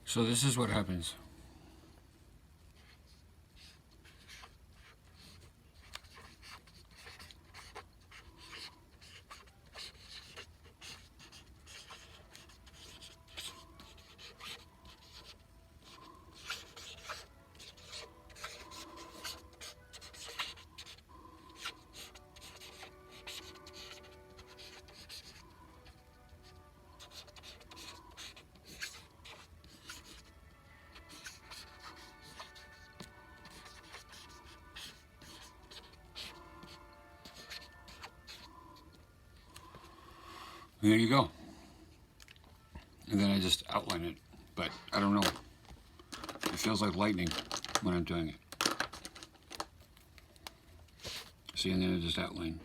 So this is what happens. And there you go. And then I just outline it, but I don't know. It feels like lightning when I'm doing it. See, and then I just outline.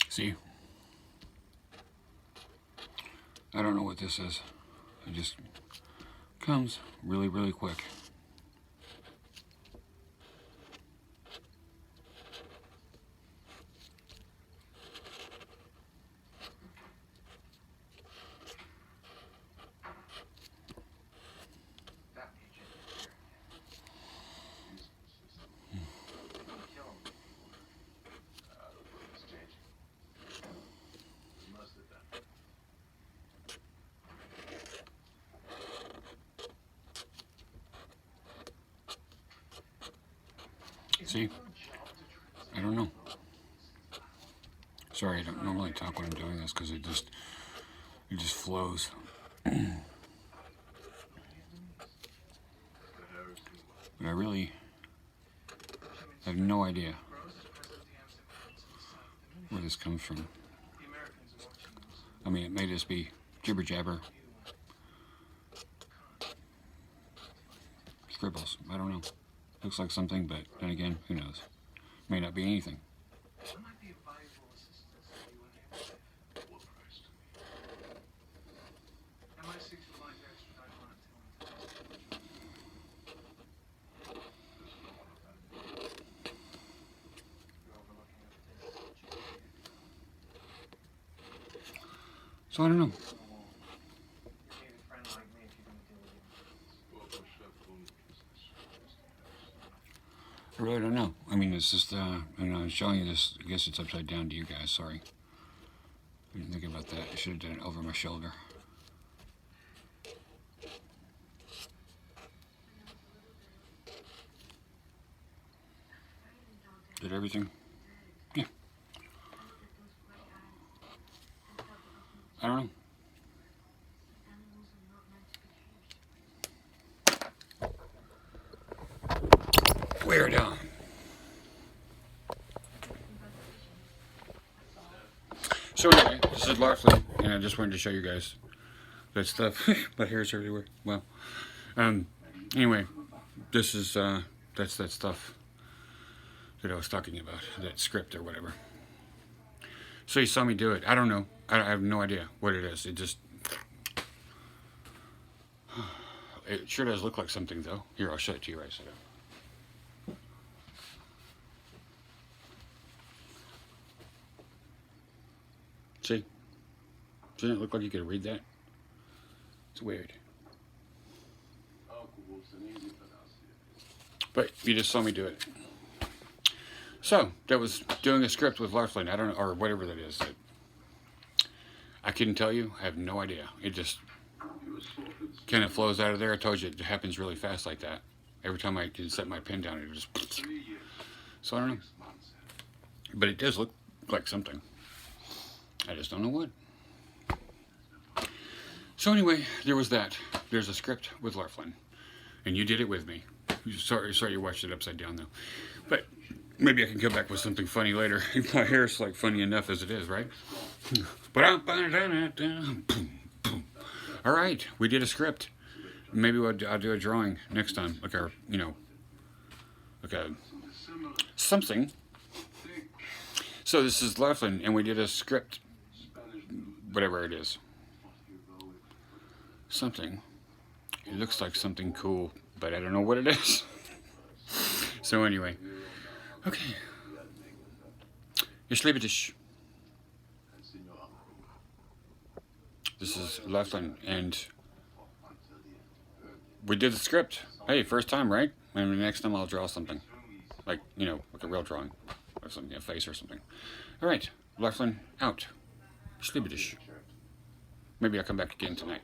See? I don't know what this is. It just comes really, really quick. See? I don't know. Sorry, I don't normally talk when I'm doing this because it just flows. But I really have no idea where this comes from. I mean, it may just be jibber jabber, scribbles. I don't know. Looks like something, but then again, who knows? May not be anything. So I don't know. I really don't know. I mean, it's just, I'm showing you this. I guess it's upside down to you guys. Sorry. I didn't think about that. I should have done it over my shoulder. Did everything? Yeah. I don't know. Weird, huh? So anyway, this is Larflynn, and I just wanted to show you guys that stuff. My hair's everywhere. Well, anyway, this is that's that stuff that I was talking about, that script or whatever. So you saw me do it. I don't know. I have no idea what it is. It just, it sure does look like something though. Here, I'll show it to you right side up. See? Doesn't it look like you could read that? It's weird. But you just saw me do it. So, that was doing a script with Larflynn. I don't know, or whatever that is. I couldn't tell you. I have no idea. It just kind of flows out of there. I told you it happens really fast like that. Every time I can set my pen down, it just... So I don't know. But it does look like something. I just don't know what. So anyway, there was that. There's a script with Larflynn, and you did it with me. Sorry you watched it upside down though. But maybe I can come back with something funny later. My hair's like funny enough as it is, right? All right, we did a script. Maybe I'll do a drawing next time, like our, like a something. So this is Larflynn, and we did a script, whatever it is. Something. It looks like something cool, but I don't know what it is. So anyway, okay. Ich liebe dich. This is Larflynn, and we did the script. Hey, first time, right? And next time I'll draw something. Like, like a real drawing. Or something, a face or something. Alright, Larflynn out. Ich liebe dich. Maybe I'll come back again tonight.